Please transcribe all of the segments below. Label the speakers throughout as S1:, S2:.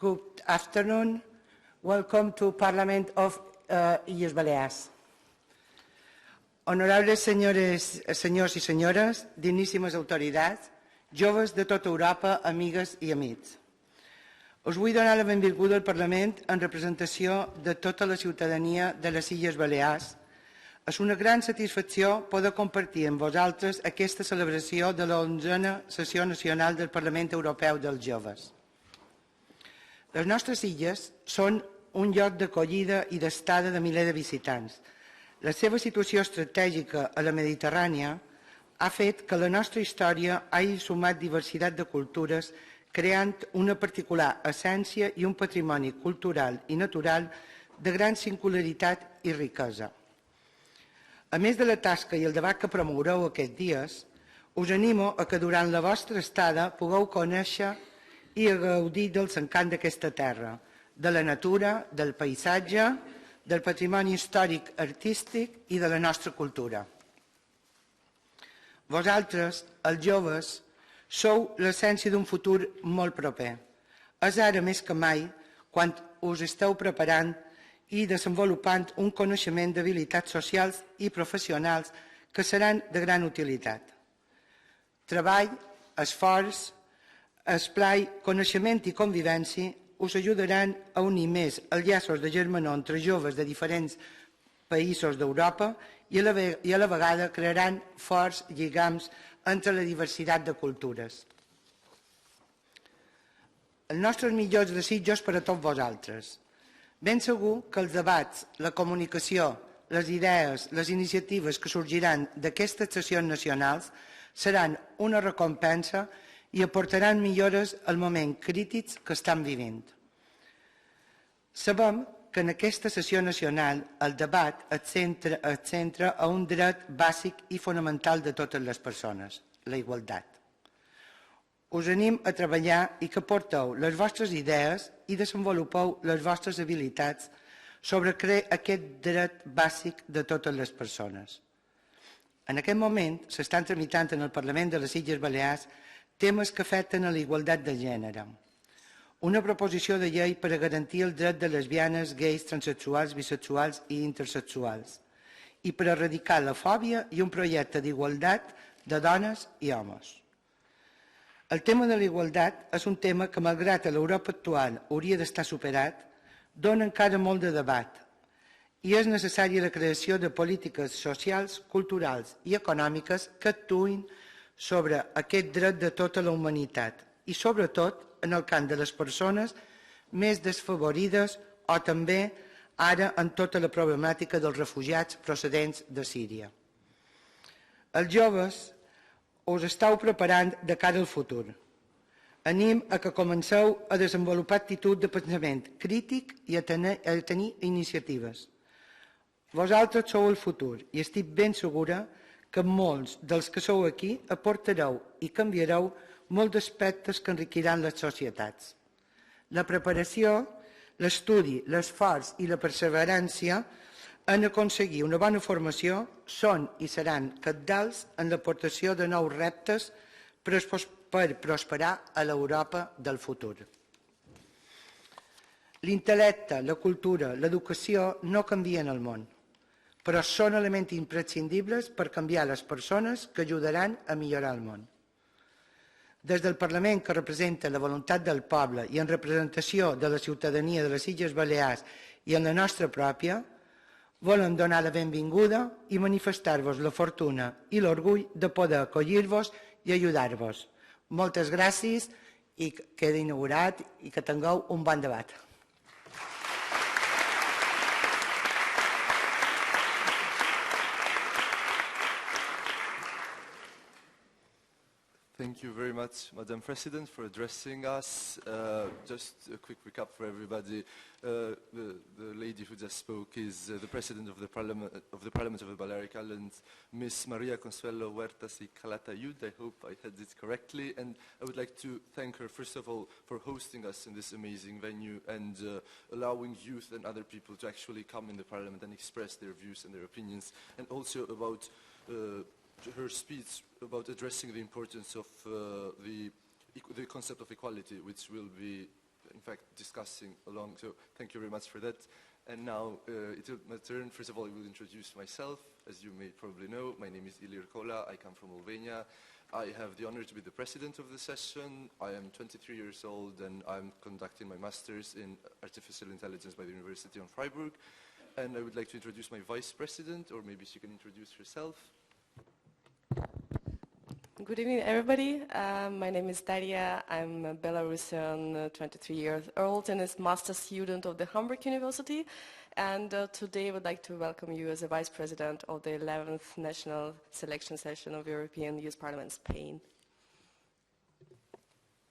S1: Good afternoon. Welcome to Parlament of Illes Balears. Honorables senyors i senyores, digníssimes autoritats, joves de tota Europa, amigues i amics. Us vull donar la benvinguda al Parlament en representació de tota la ciutadania de les Illes Balears. És una gran satisfacció poder compartir amb vosaltres aquesta celebració de la 11a sessió nacional del Parlament Europeu dels Joves. Les nostres illes són un lloc d'acollida i d'estada de milers de visitants. La seva situació estratègica a la Mediterrània ha fet que la nostra història hagi sumat diversitat de cultures, creant una particular essència i un patrimoni cultural i natural de gran singularitat i riquesa. A més de la tasca i el debat que promoureu aquests dies, us animo a que durant la vostra estada pugueu conèixer i a gaudir dels encants d'aquesta terra, de la natura, del paisatge, del patrimoni històric, artístic i de la nostra cultura. Vosaltres, els joves, sou l'essència d'un futur molt proper. És ara més que mai quan us esteu preparant i desenvolupant un coneixement d'habilitats socials i professionals que seran de gran utilitat. Treball, esforç, esplai, coneixement i convivència us ajudaran a unir més els llaços de germanor entre joves de diferents països d'Europa i a la vegada crearan forts lligams entre la diversitat de cultures. Els nostres millors desitjos per a tots vosaltres. Ben segur que els debats, la comunicació, les idees, les iniciatives que sorgiran d'aquestes sessions nacionals seran una recompensa i aportaran millores al moment crítics que estan vivint. Sabem que en aquesta sessió nacional el debat es centra a un dret bàsic i fonamental de totes les persones, la igualtat. Us anim a treballar i que porteu les vostres idees i desenvolupeu les vostres habilitats sobre aquest dret bàsic de totes les persones. En aquest moment s'estan tramitant en el Parlament de les Illes Balears temes que afecten a la igualtat de gènere. Una proposició de llei per a garantir el dret de lesbianes, gais, transsexuals, bisexuals i intersexuals i per a erradicar la fòbia i un projecte d'igualtat de dones i homes. El tema de la igualtat és un tema que, malgrat a l'Europa actual hauria d'estar superat, dona encara molt de debat i és necessària la creació de polítiques socials, culturals i econòmiques que actuïn sobre aquest dret de tota la humanitat i, sobretot, en el camp de les persones més desfavorides o també ara en tota la problemàtica dels refugiats procedents de Síria. Els joves us esteu preparant de cara al futur. Anem a que comenceu a desenvolupar actitud de pensament crític i a tenir iniciatives. Vosaltres sou el futur i estic ben segura que molts dels que sou aquí aportareu i canviareu molts aspectes que enriquiran les societats. La preparació, l'estudi, l'esforç i la perseverància en aconseguir una bona formació són i seran cabdals en l'aportació de nous reptes per prosperar a l'Europa del futur. L'intel·lecte, la cultura, l'educació no canvien el món, però són elements imprescindibles per canviar les persones que ajudaran a millorar el món. Des del Parlament, que representa la voluntat del poble i en representació de la ciutadania de les Illes Balears i en la nostra pròpia, volem donar la benvinguda i manifestar-vos la fortuna i l'orgull de poder acollir-vos i ajudar-vos. Moltes gràcies i queda inaugurat i que tingueu un bon debat.
S2: Thank you very much, Madam President, for addressing us. Just a quick recap for everybody. The lady who just spoke is the President of the Parliament of the Balearic Islands, Ms. Maria Consuelo Huertas y Calatayud. I hope I had it correctly. And I would like to thank her, first of all, for hosting us in this amazing venue and allowing youth and other people to actually come in the Parliament and express their views and their opinions, and also about her speech about addressing the importance of the concept of equality, which we'll be, in fact, discussing along. So thank you very much for that. And now it's my turn. First of all, I will introduce myself. As you may probably know, my name is Ilir Kola. I come from Albania. I have the honor to be the president of the session. I am 23 years old, and I'm conducting my master's in artificial intelligence by the University of Freiburg. And I would like to introduce my vice president, or maybe she can introduce herself.
S3: Good evening, everybody. My name is Daria. I'm a Belarusian, 23 years old, and a master student of the Hamburg University. And today I would like to welcome you as a Vice President of the 11th National Selection Session of European Youth Parliament, Spain.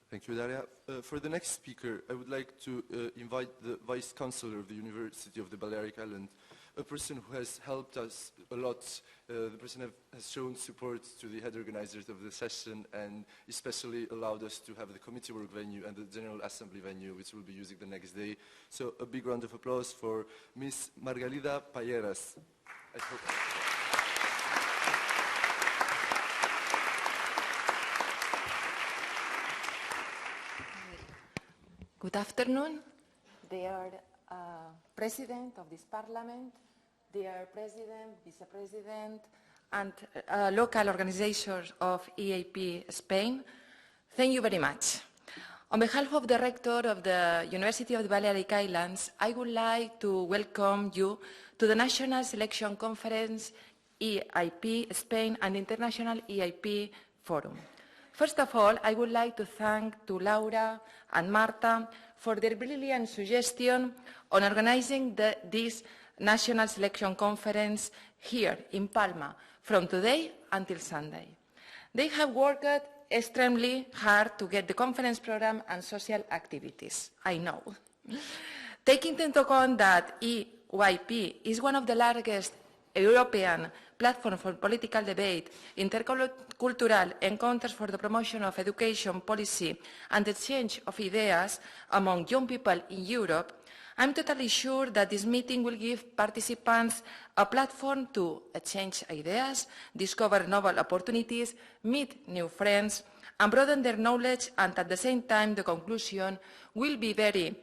S2: Thank you, Daria. For the next speaker, I would like to invite the Vice Chancellor of the University of the Balearic Islands, a person who has helped us a lot. The person has shown support to the head organizers of the session and especially allowed us to have the committee work venue and the General Assembly venue, which we'll be using the next day. So a big round of applause for Ms. Margalida Payeras.
S4: Good afternoon, dear President of this Parliament, dear President, Vice President, and local organizations of EAP Spain. Thank you very much. On behalf of the Rector of the University of the Balearic Islands, I would like to welcome you to the National Selection Conference EIP Spain and International EIP Forum. First of all, I would like to thank to Laura and Marta for their brilliant suggestion on organizing this National Selection Conference here in Palma from today until Sunday. They have worked extremely hard to get the conference program and social activities, I know. Taking into account that EYP is one of the largest European platforms for political debate, intercultural encounters for the promotion of education policy and the exchange of ideas among young people in Europe, I'm totally sure that this meeting will give participants a platform to exchange ideas, discover novel opportunities, meet new friends, and broaden their knowledge, and at the same time the conclusion will be very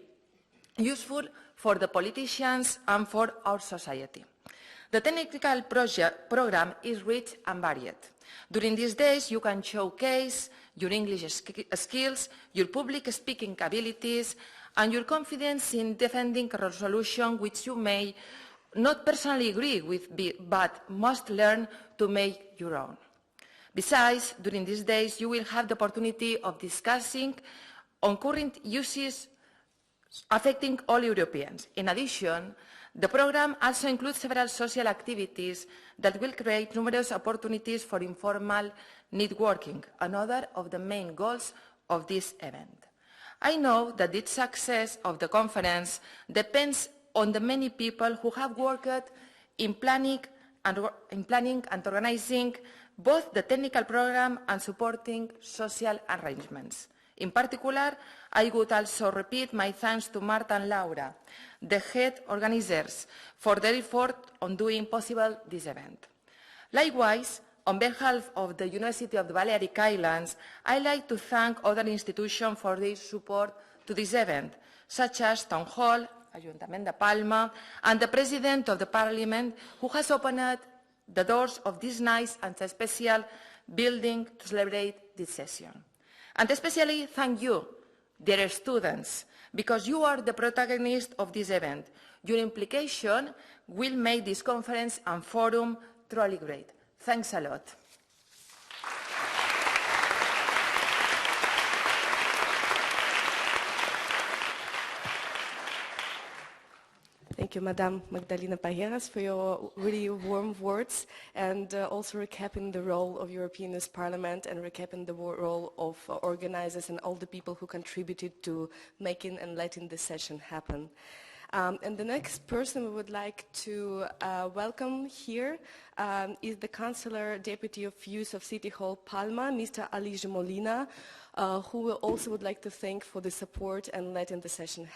S4: useful for the politicians and for our society. The technical program is rich and varied. During these days, you can showcase your English skills, your public speaking abilities, and your confidence in defending a resolution which you may not personally agree with, but must learn to make your own. Besides, during these days, you will have the opportunity of discussing on current issues affecting all Europeans. In addition, the program also includes several social activities that will create numerous opportunities for informal networking, another of the main goals of this event. I know that the success of the conference depends on the many people who have worked in planning and organizing both the technical program and supporting social arrangements. In particular, I would also repeat my thanks to Marta and Laura, the head organizers, for their effort on doing possible this event. Likewise, on behalf of the University of the Balearic Islands, I like to thank other institutions for their support to this event, such as Town Hall, Ayuntament de Palma, and the President of the Parliament, who has opened the doors of this nice and special building to celebrate this session. And especially thank you, dear students, because you are the protagonists of this event. Your implication will make this conference and forum truly great. Thanks a lot.
S3: Thank thank you, Madame Magdalena Pajeras, for your really warm words and also recapping the role of European Youth Parliament and recapping the role of organizers and all the people who contributed to making and letting this session happen. And the next person we would like to welcome here is the Councillor Deputy of Youth of City Hall Palma, Mr. Aligi Molina, who we also would like to thank for the support and letting the session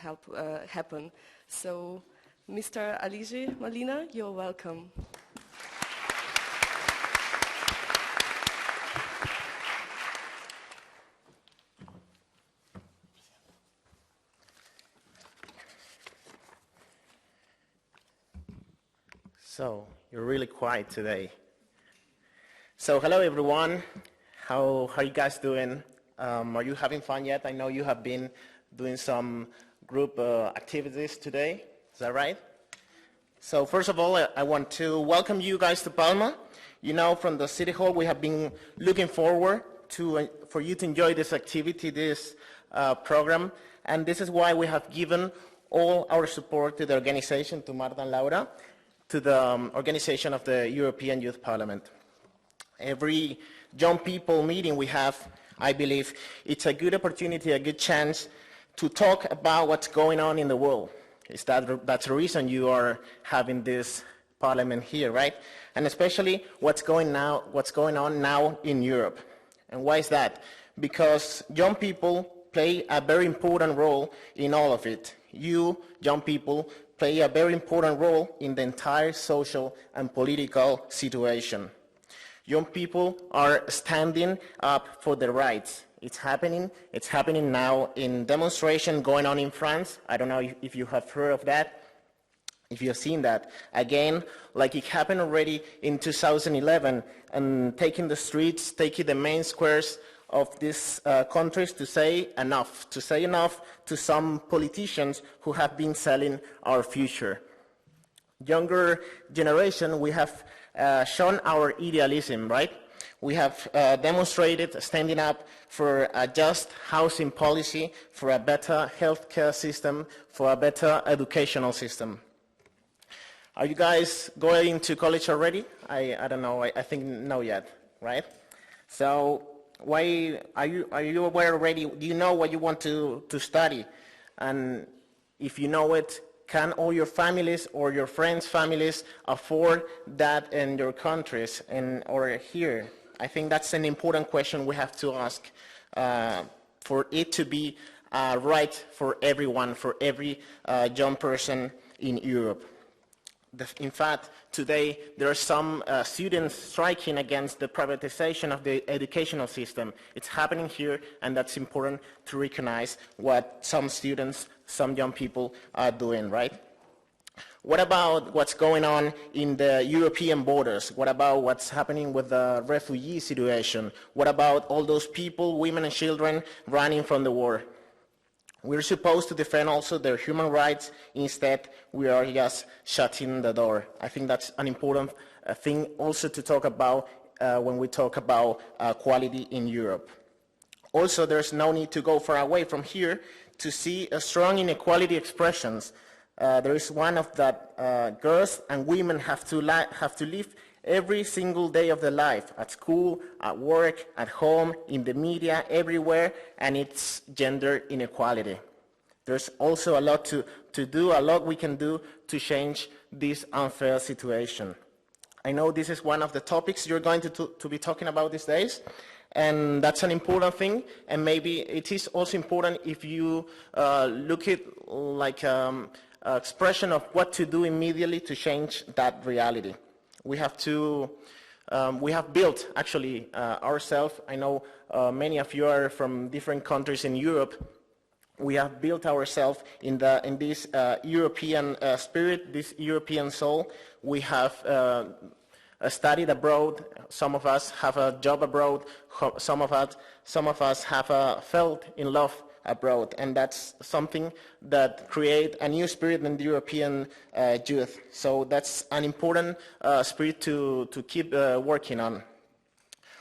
S3: happen. So, Mr. Aligi Molina, you're welcome.
S5: So, you're really quiet today. So, hello everyone. How are you guys doing? Are you having fun yet? I know you have been doing some group activities today. Is that right? So, first of all, I want to welcome you guys to Palma. You know, from the City Hall, we have been looking forward to for you to enjoy this activity, this program, and this is why we have given all our support to the organization, to Marta and Laura, to the organization of the European Youth Parliament. Every young people meeting we have, I believe, it's a good opportunity, a good chance to talk about what's going on in the world. That's the reason you are having this parliament here, right? And especially what's going on now in Europe. And why is that? Because young people play a very important role in all of it. You, young people, play a very important role in the entire social and political situation. Young people are standing up for their rights. It's happening now in demonstration going on in France. I don't know if you have heard of that, if you've seen that. Again, like it happened already in 2011, and taking the streets, taking the main squares of these countries to say enough to some politicians who have been selling our future. Younger generation, we have shown our idealism, right? We have demonstrated standing up for a just housing policy, for a better healthcare system, for a better educational system. Are you guys going to college already? I don't know, I think no yet, right? So why are you aware already? Do you know what you want to study? And if you know it, can all your families or your friends' families afford that in your countries or here? I think that's an important question we have to ask for it to be right for everyone, for every young person in Europe. In fact, today there are some students striking against the privatization of the educational system. It's happening here, and that's important to recognize what some students, some young people are doing, right? What about what's going on in the European borders? What about what's happening with the refugee situation? What about all those people, women and children, running from the war? We're supposed to defend also their human rights. Instead, we are just shutting the door. I think that's an important thing also to talk about when we talk about quality in Europe. Also, there's no need to go far away from here to see strong inequality expressions. There is one of that girls and women have to live every single day of their life, at school, at work, at home, in the media, everywhere, and it's gender inequality. There's also a lot to do, a lot we can do to change this unfair situation. I know this is one of the topics you're going to be talking about these days, and that's an important thing, and maybe it is also important if you look at like expression of what to do immediately to change that reality. We have built actually ourselves. I know many of you are from different countries in Europe. We have built ourselves in this European spirit, this European soul. We have studied abroad. Some of us have a job abroad. Some of us have felt in love abroad, and that's something that creates a new spirit in the European youth. So that's an important spirit to keep working on.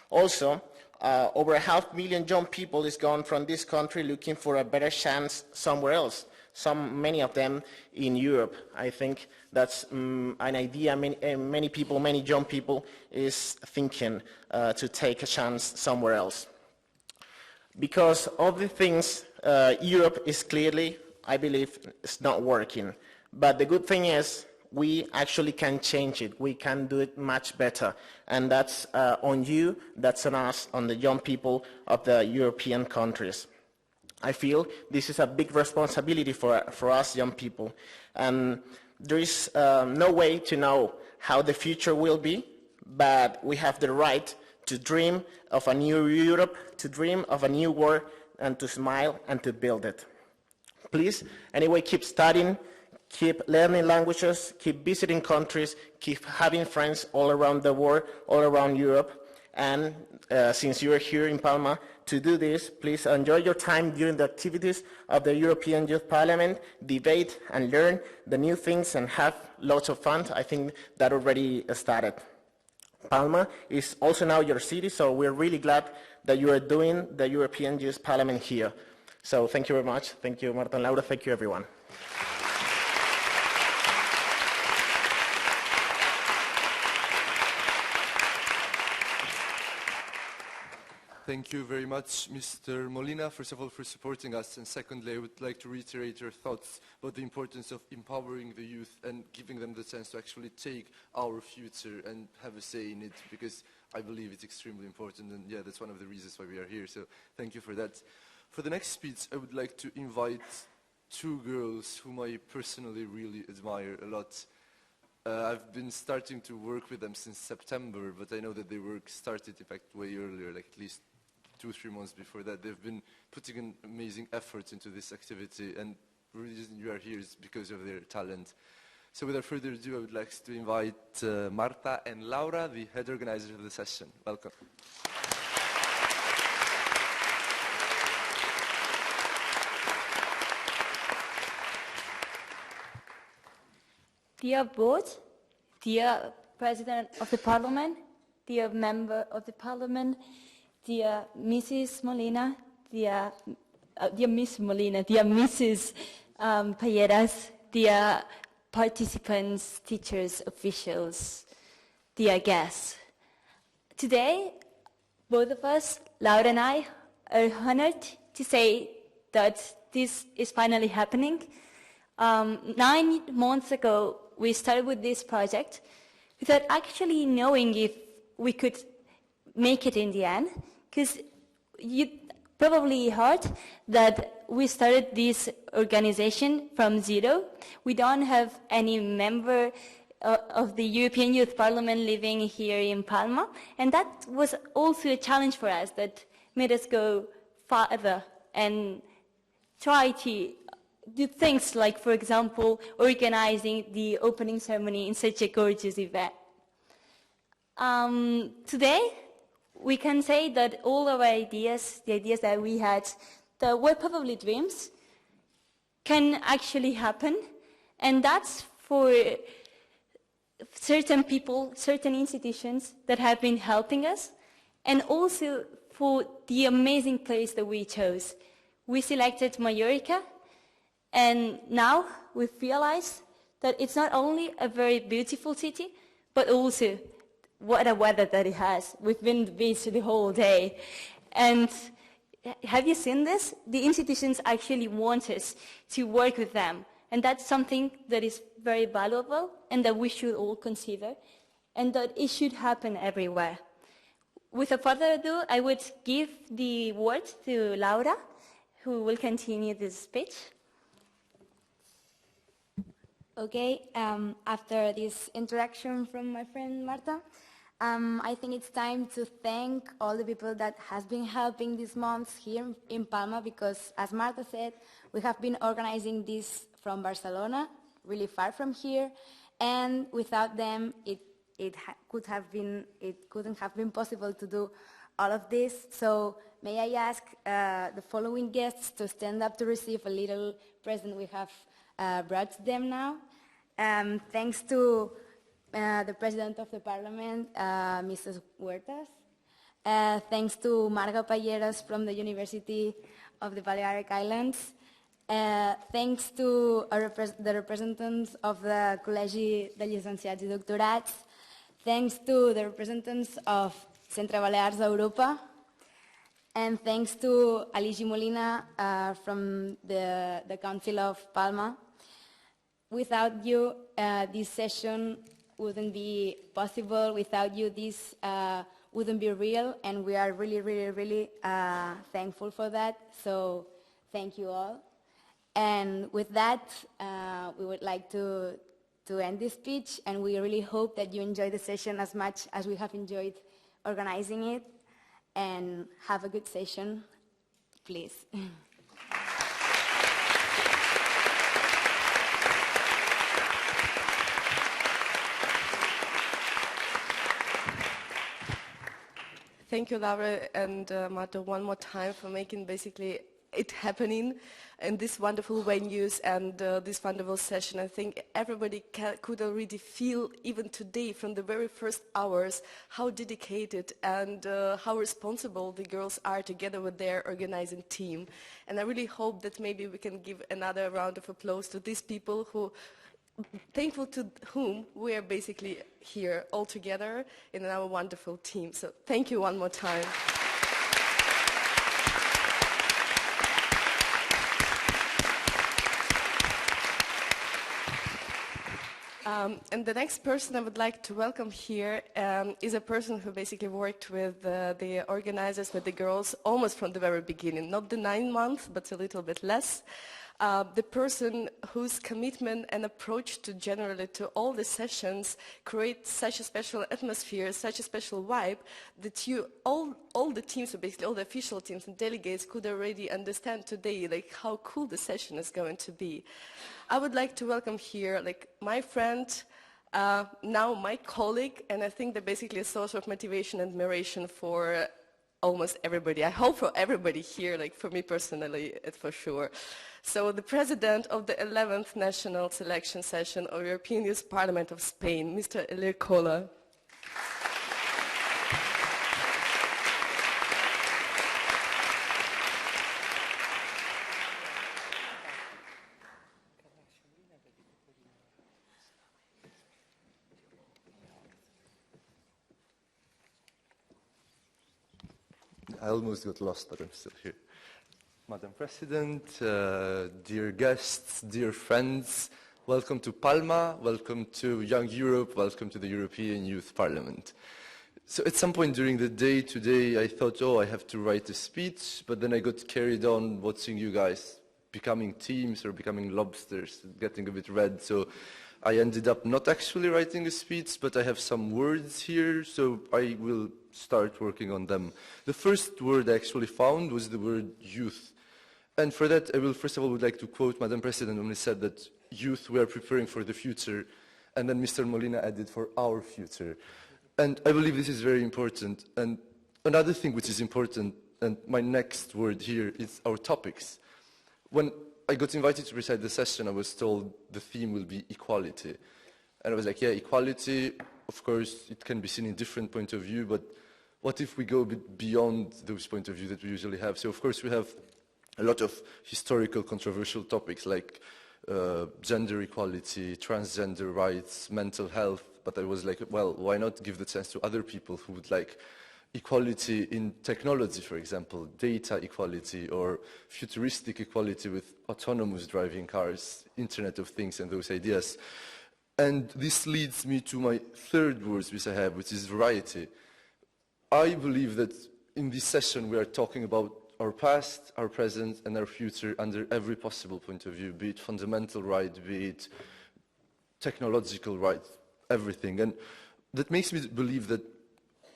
S5: Also, over 500,000 young people is gone from this country looking for a better chance somewhere else. many of them in Europe. I think that's an idea many people, many young people is thinking to take a chance somewhere else. Because of the things, Europe is clearly, I believe, is not working. But the good thing is we actually can change it. We can do it much better. And that's on you, that's on us, on the young people of the European countries. I feel this is a big responsibility for us young people. And there is no way to know how the future will be, but we have the right to dream of a new Europe, to dream of a new world, and to smile and to build it. Please, anyway, keep studying, keep learning languages, keep visiting countries, keep having friends all around the world, all around Europe. And since you are here in Palma to do this, please enjoy your time during the activities of the European Youth Parliament, debate and learn the new things and have lots of fun. I think that already started. Palma is also now your city, so we're really glad that you are doing the European Youth Parliament here. So thank you very much. Thank you, Marta and Laura. Thank you, everyone.
S2: Thank you very much, Mr. Molina, first of all, for supporting us. And secondly, I would like to reiterate your thoughts about the importance of empowering the youth and giving them the chance to actually take our future and have a say in it, because I believe it's extremely important. And yeah, that's one of the reasons why we are here. So thank you for that. For the next speech, I would like to invite two girls whom I personally really admire a lot. I've been starting to work with them since September, but I know that their work started, in fact, way earlier, like at least 2-3 months before that. They've been putting an amazing effort into this activity, and the reason you are here is because of their talent. So without further ado, I would like to invite Marta and Laura, the head organizers of the session. Welcome.
S6: Dear Board, dear President of the Parliament, dear Member of the Parliament, dear Mrs. Molina, dear Miss Molina, dear Mrs. Payeras, dear participants, teachers, officials, dear guests. Today, both of us, Laura and I, are honored to say that this is finally happening. 9 months ago, we started with this project without actually knowing if we could make it in the end, because you probably heard that we started this organization from zero. We don't have any member of the European Youth Parliament living here in Palma, and that was also a challenge for us that made us go farther and try to do things like, for example, organizing the opening ceremony in such a gorgeous event. Today, we can say that all our ideas, the ideas that we had, that were probably dreams, can actually happen. And that's for certain people, certain institutions that have been helping us, and also for the amazing place that we chose. We selected Mallorca, and now we've realized that it's not only a very beautiful city, but also what a weather that it has. We've been to the beach the whole day. And have you seen this? The institutions actually want us to work with them. And that's something that is very valuable and that we should all consider, and that it should happen everywhere. Without further ado, I would give the word to Laura, who will continue this speech.
S7: Okay, after this introduction from my friend Marta, I think it's time to thank all the people that has been helping these months here in Palma, because as Marta said, we have been organizing this from Barcelona, really far from here, and without them it couldn't have been possible to do all of this. So may I ask the following guests to stand up to receive a little present we have brought to them now. Thanks to the President of the Parliament, Mrs. Huertas. Thanks to Marga Payeras from the University of the Balearic Islands. Thanks to the representatives of the Col·legi de Llicenciats i Doctorats, thanks to the representatives of Centre Balears Europa, and thanks to Aligi Molina from the Council of Palma. Without you, this session wouldn't be possible. Without you, this wouldn't be real, and we are really, really, really thankful for that. So thank you all. And with that, we would like to end this speech, and we really hope that you enjoy the session as much as we have enjoyed organizing it, and have a good session, please.
S3: Thank you, Laura and Marta, one more time for making basically it happening in these wonderful venues and this wonderful session. I think everybody could already feel, even today, from the very first hours, how dedicated and how responsible the girls are together with their organizing team. And I really hope that maybe we can give another round of applause to these people who, thankful to whom we are basically here all together in our wonderful team. So thank you one more time. And the next person I would like to welcome here is a person who basically worked with the organizers, with the girls, almost from the very beginning. Not the 9 months, but a little bit less. The person whose commitment and approach to generally to all the sessions create such a special atmosphere, such a special vibe that all the teams, so basically all the official teams and delegates could already understand today like how cool the session is going to be. I would like to welcome here like my friend, now my colleague, and I think they're basically a source of motivation and admiration for almost everybody. I hope for everybody here, like for me personally, it's for sure. So the president of the 11th National Selection Session of European Youth Parliament of Spain, Mr. Elir Kola.
S2: I almost got lost, but I'm still here. Madam President, dear guests, dear friends, welcome to Palma, welcome to Young Europe, welcome to the European Youth Parliament. So at some point during the day today, I thought, oh, I have to write a speech, but then I got carried on watching you guys becoming teams or becoming lobsters, getting a bit red, so I ended up not actually writing a speech, but I have some words here, so I will start working on them. The first word I actually found was the word youth. And for that, I will first of all would like to quote Madam President when he said that youth, we are preparing for the future, and then Mr. Molina added for our future. And I believe this is very important. And another thing which is important, and my next word here, is our topics. When I got invited to preside the session, I was told the theme will be equality. And I was like, yeah, equality, of course, it can be seen in different points of view, but what if we go a bit beyond those points of view that we usually have? So, of course, we have a lot of historical controversial topics like gender equality, transgender rights, mental health, but I was like, well, why not give the chance to other people who would like equality in technology, for example, data equality or futuristic equality with autonomous driving cars, Internet of Things and those ideas. And this leads me to my third word which I have, which is variety. I believe that in this session we are talking about our past, our present and our future under every possible point of view, be it fundamental right, be it technological right, everything. And that makes me believe that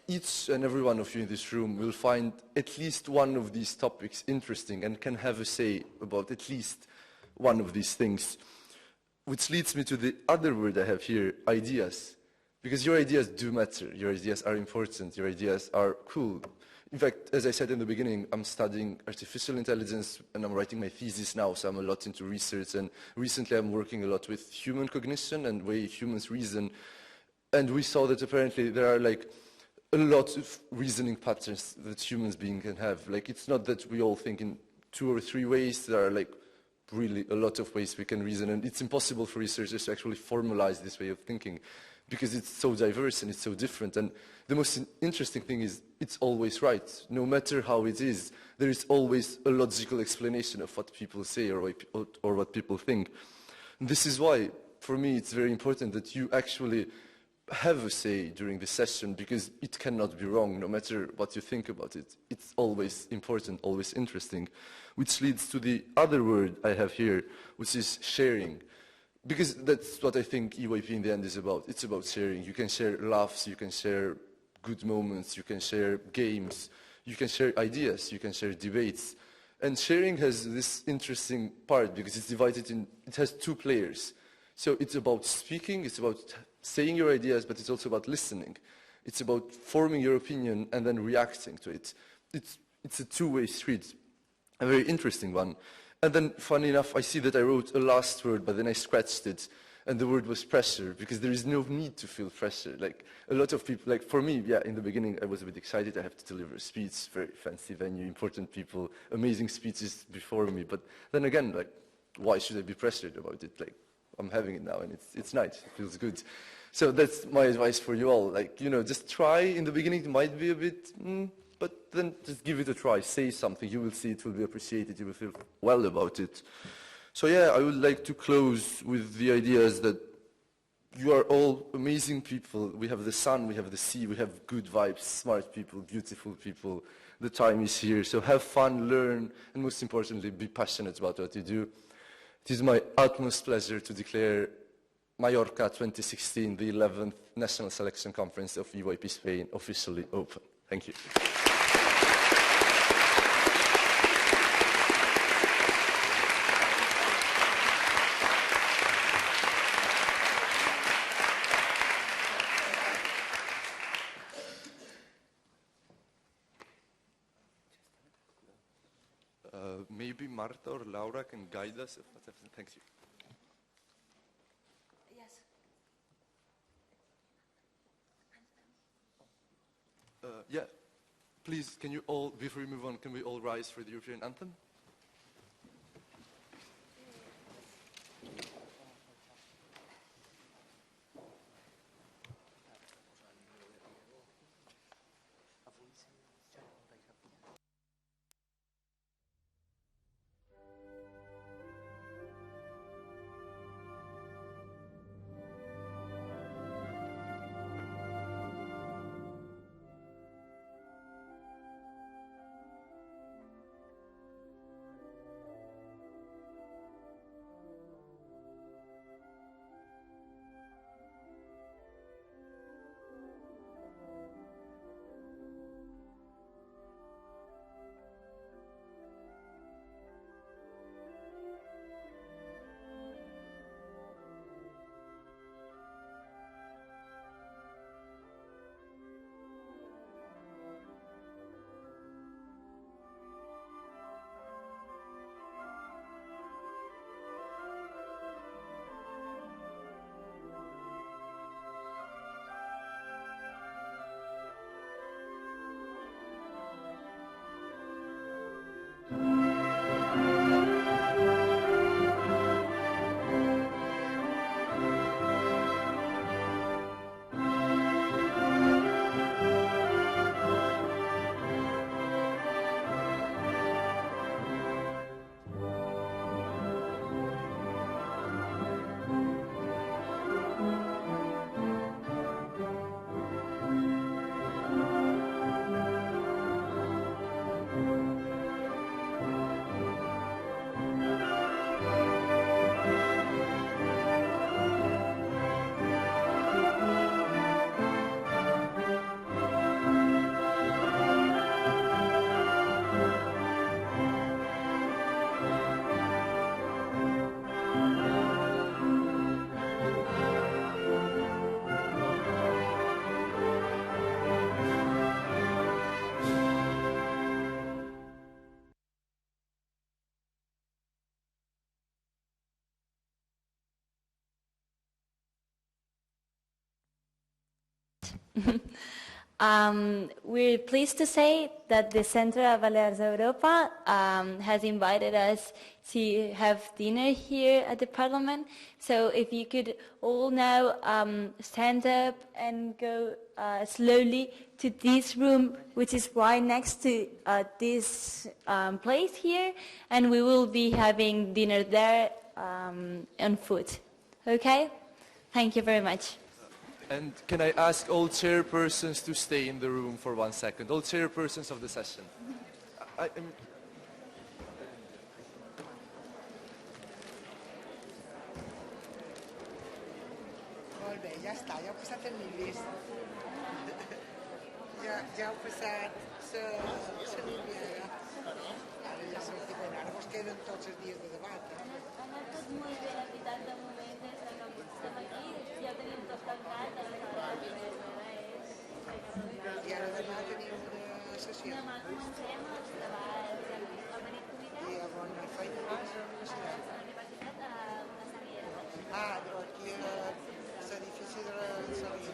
S2: each and every one of you in this room will find at least one of these topics interesting and can have a say about at least one of these things. Which leads me to the other word I have here, ideas. Because your ideas do matter, your ideas are important, your ideas are cool. In fact, as I said in the beginning, I'm studying artificial intelligence and I'm writing my thesis now, so I'm a lot into research. And recently I'm working a lot with human cognition and way humans reason. And we saw that apparently there are like a lot of reasoning patterns that humans beings can have. Like it's not that we all think in 2 or 3 ways, there are like really a lot of ways we can reason, and it's impossible for researchers to actually formalize this way of thinking because it's so diverse and it's so different. And the most interesting thing is it's always right. No matter how it is, there is always a logical explanation of what people say or what people think. And this is why, for me, it's very important that you actually have a say during the session, because it cannot be wrong, no matter what you think about it. It's always important, always interesting. Which leads to the other word I have here, which is sharing. Because that's what I think EYP in the end is about. It's about sharing. You can share laughs, you can share good moments, you can share games, you can share ideas, you can share debates. And sharing has this interesting part because it's divided in, it has two players. So it's about speaking, it's about saying your ideas, but it's also about listening. It's about forming your opinion and then reacting to it. It's a two-way street, a very interesting one. And then, funny enough, I see that I wrote a last word, but then I scratched it, and the word was pressure, because there is no need to feel pressure. Like, a lot of people, like for me, yeah, in the beginning, I was a bit excited. I have to deliver a speech, very fancy venue, important people, amazing speeches before me. But then again, like, why should I be pressured about it? Like, I'm having it now, and it's nice, it feels good. So that's my advice for you all. Like, you know, just try. In the beginning, it might be a bit, but then just give it a try. Say something. You will see it will be appreciated. You will feel well about it. So yeah, I would like to close with the ideas that you are all amazing people. We have the sun, we have the sea, we have good vibes, smart people, beautiful people. The time is here. So have fun, learn, and most importantly, be passionate about what you do. It is my utmost pleasure to declare Mallorca 2016, the 11th National Selection Conference of EYP Spain, officially open. Thank you. Maybe Marta or Laura can guide us. Thank you. Yeah, please, can you all, before we move on, can we all rise for the European anthem?
S6: We're pleased to say that the Center of Balears Europa has invited us to have dinner here at the Parliament. So if you could all now stand up and go slowly to this room, which is right next to this place here, and we will be having dinner there on foot. Okay? Thank you very much.
S2: And can I ask all chairpersons to stay in the room for 1 second? All chairpersons of the session.
S1: Molt bé, ja està, ja heu passat el nivell. Ja heu passat la nivell. Ara ja sortim, ara vos queden tots els dies de debat.
S6: Ha anat tot molt bé, la veritat, de moment, des que estem aquí, ja tenim tot tancat,
S1: I ara demà teniu una sessió.
S6: demà comencem els treballs amb el comitè.
S1: I a bona feina vas a la universitat?
S6: A la universitat, a una sèrie.
S1: Aquí a l'edifici de la Salia.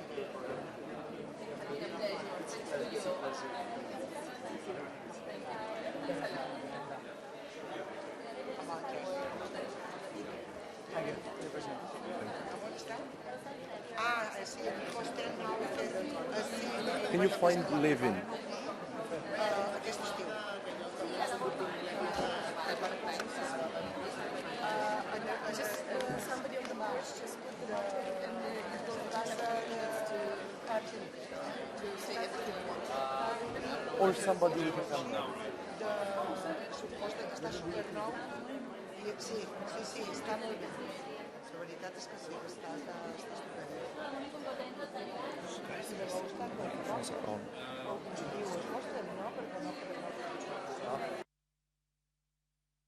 S1: Sí, costem 9.
S2: Can you find living?
S1: Aquest estiu. Somebody on the march just put the motor and it goes back to parking to say everything.
S2: Or somebody who can come now.
S1: Suposa que està supernou. Sí, està molt bé. La veritat és que sí, està estupendo.
S2: Phones are on.